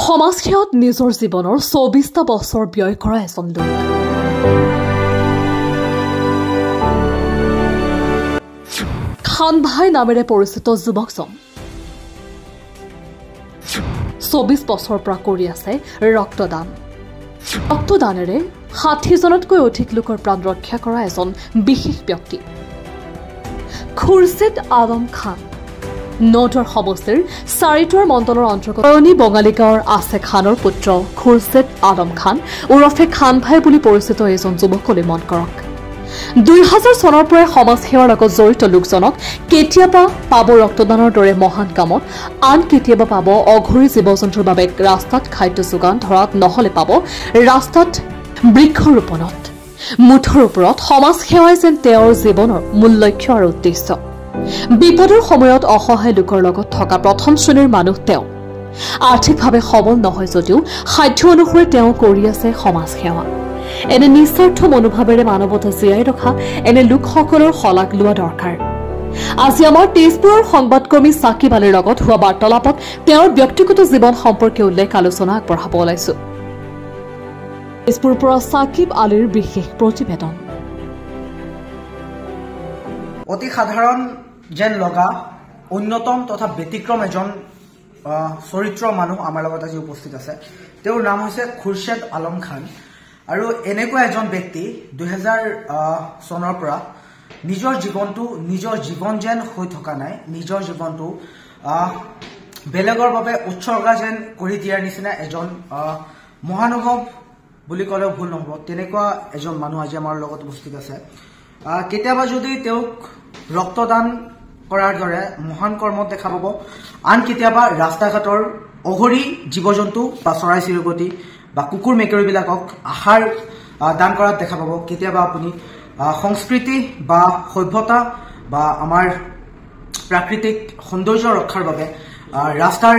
সমাজসেৱাত নিজৰ জীৱনৰ ২৪টা বছৰ ব্যয় কৰা এজন লোক খান ভাই নামেৰে পৰিচিত যুৱকজন ২৪ বছৰৰ পৰা কৰি আছে ৰক্তদানেৰে ৬০জনতকৈ অধিক লোকৰ প্ৰাণ ৰক্ষা কৰা এজন বিশেষ ব্যক্তি খুৰছেদ আলম খান নদুৱাৰ সমষ্টিৰ চাৰিটুৱাৰ মণ্ডলৰ অন্তৰ্গত বঙালী গাঁৱৰ আছে খানৰ পুত্ৰ খুৰছেদ আলম খান ওৰফে খান ভাই বুলি পৰিচিত এজন যুৱকলৈ মন কৰক ২০০০ চনৰ পৰাই সমাজ সেৱাৰ লগত জড়িত লোকজনক কেতিয়াবা পাব ৰক্তদানৰ দৰে মহান কামত আন কেতিয়াবা পাব অঘৰী জীৱ জন্তুৰ বাবে ৰাস্তাত খাদ্য যোগান ধৰাত নহলে পাব ৰাস্তাত বৃক্ষৰোপণত মুঠৰ ওপৰত সমাজ সেৱাই যেন তেওঁৰ জীৱনৰ মূল লক্ষ্য আৰু উদ্দেশ্য বিপদৰ সময়ত অসহায় লোকৰ লগত থকা প্ৰথম শ্ৰেণীৰ মানুহ তেওঁ আৰ্থিকভাৱে সবল নহয় যদিও সাধ্য অনুসৰি তেওঁ কৰি আছে সমাজ সেৱা এনে নিস্বাৰ্থ মনোভাৱেৰে মানৱতা জীয়াই ৰখা এনে লোকসকলৰ শলাগ লোৱা দৰকাৰ আজি আমাৰ তেজপুৰৰ সংবাদকৰ্মী সাকিব আলীৰ লগত হোৱা বাৰ্তালাপত তেওঁৰ ব্যক্তিগত জীৱন সম্পৰ্কে উল্লেখ আলোচনা আগবঢ়াব ওলাইছো তেজপুৰৰ পৰা সাকিব আলীৰ বিশেষ প্ৰতিবেদন অতি সাধাৰণ যেন লগা অন্যতম তথা ব্যতিক্ৰম এজন চৰিত্ৰ মানুহ আমাৰ লগত আজি উপস্থিত আছে তেওঁৰ নাম হৈছে খুৰছেদ আলম খান আৰু এনেকুৱা এজন ব্যক্তি ২০০০ চনৰ পৰা নিজৰ জীৱন যেন হৈ থকা নাই নিজৰ জীৱনটো বেলেগৰ বাবে উৎসৰ্গা যেন কৰি দিয়াৰ নিচিনা এজন মহানুভৱ বুলি ক'লেও ভুল নহ'ব তেনেকুৱা এজন মানুহ আজি আমাৰ লগত উপস্থিত আছে কেতিয়াবা যদি তেওঁক ৰক্তদান কৰাৰ দৰে মহান কৰ্মত দেখা পাব আন কেতিয়াবা ৰাস্তা ঘাটৰ অঘৰী জীৱ জন্তু বা চৰাই চিৰিকটি বা কুকুৰ মেকুৰীবিলাকক আহাৰ দান কৰাত দেখা পাব কেতিয়াবা আপুনি সংস্কৃতি বা সভ্যতা বা আমাৰ প্ৰাকৃতিক সৌন্দৰ্য ৰক্ষাৰ বাবে ৰাস্তাৰ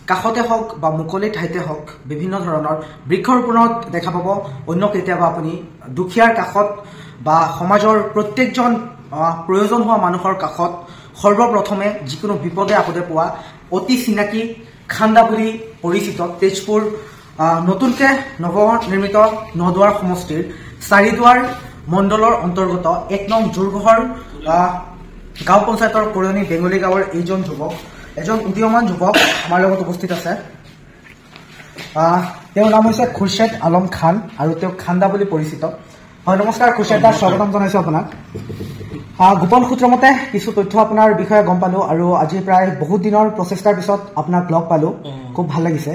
কাষতে হওক বা মুকলি ঠাইতে হওক বিভিন্ন ধৰণৰ বৃক্ষৰোপণত দেখা পাব অন্য কেতিয়াবা আপুনি দুখীয়াৰ কাষত বা সমাজৰ প্ৰত্যেকজন প্ৰয়োজন হোৱা মানুহৰ কাষত সৰ্বপ্ৰথমে যিকোনো বিপদে আপদে পোৱা অতি চিনাকি খান্দা বুলি পৰিচিত তেজপুৰ নতুনকে নৱনিৰ্মিত নদুৱাৰ সমষ্টিৰ চাৰিদুৱাৰ মণ্ডলৰ অন্তৰ্গত ১ নং জোৰঘৰ গাঁও পঞ্চায়তৰ পুৰণি বেঙলী গাঁৱৰ এইজন যুৱক এজন উদীয়মান যুৱক আমাৰ লগত উপস্থিত আছে তেওঁৰ নাম হৈছে খুৰছেদ আলম খান আৰু তেওঁ খান্দা বুলি পৰিচিত হয় নমস্কাৰ খুৰছেদ দা স্বাগতম জনাইছো আপোনাক গোপন সূত্ৰ মতে কিছু তথ্য আপোনাৰ বিষয়ে গম পালো আৰু আজি প্ৰায় বহুত দিনৰ প্ৰচেষ্টাৰ পিছত আপোনাক লগ পালো খুব ভাল লাগিছে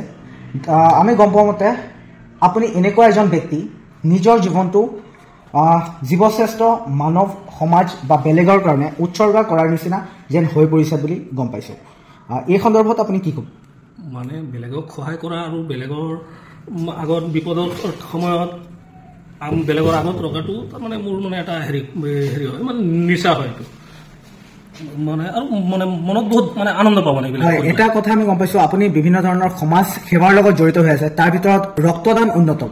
আমি গম পোৱা মতে আপুনি এনেকুৱা এজন ব্যক্তি নিজৰ জীৱনটো জীৱশ্ৰেষ্ঠ মানৱ সমাজ বা বেলেগৰ কাৰণে উৎসৰ্গা কৰাৰ নিচিনা যেন হৈ পৰিছে বুলি গম পাইছো এই সন্দৰ্ভত আপুনি কি ক'ব মানে বেলেগক সহায় কৰা আৰু বেলেগৰ আগত বিপদৰ সময়ত বেলেগৰ আগত ৰখাটো তাৰমানে মোৰ মানে এটা হেৰি হয় মানে নিচা হয় এইটো মানে আৰু মানে মনত বহুত মানে আনন্দ পাব মানে এটা কথা আমি গম পাইছো আপুনি বিভিন্ন ধৰণৰ সমাজ সেৱাৰ লগত জড়িত হৈ আছে তাৰ ভিতৰত ৰক্তদান অন্যতম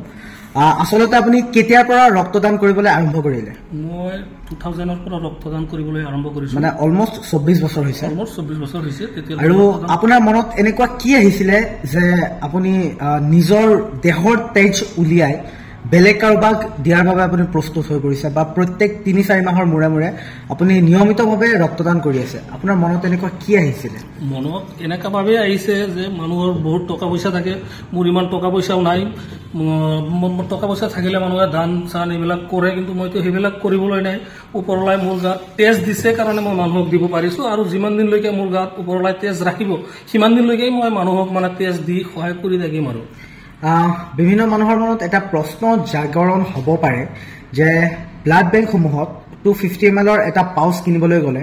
আচলতে আপুনি কেতিয়াৰ পৰা ৰক্তদান কৰিবলৈ আৰম্ভ কৰিলে মই 2000ৰ পৰা ৰক্তদান কৰিবলৈ আৰম্ভ কৰিছো মানে অলমোষ্ট 24 বছৰ হৈছে তেতিয়া আৰু আপোনাৰ মনত এনেকুৱা কি আহিছিলে যে আপুনি নিজৰ দেহৰ তেজ উলিয়াই বেলেগ কাৰোবাক দিয়াৰ বাবে আপুনি প্ৰস্তুত হৈ পৰিছে বা প্ৰত্যেক ৩-৪ মাহৰ মূৰে মূৰে আপুনি নিয়মিতভাৱে ৰক্তদান কৰি আছে আপোনাৰ মনত এনেকুৱা কি আহিছিলে মনত এনেকুৱা ভাৱে আহিছে যে মানুহৰ বহুত টকা পইচা থাকে মোৰ ইমান টকা পইচাও নাই টকা পইচা থাকিলে মানুহে দান চান এইবিলাক কৰে কিন্তু মইতো সেইবিলাক কৰিবলৈ নাই ওপৰলাই মোৰ গাত তেজ দিছে কাৰণে মই মানুহক দিব পাৰিছো আৰু যিমান দিনলৈকে মোৰ গাত ওপৰলাই তেজ ৰাখিব সিমান দিনলৈকে মই মানুহক মানে তেজ দি সহায় কৰি থাকিম আৰু বিভিন্ন মানুহৰ মনত এটা প্ৰশ্ন জাগৰণ হ'ব পাৰে যে ব্লাড বেংকসমূহত 250 ml এটা পাউচ কিনিবলৈ গ'লে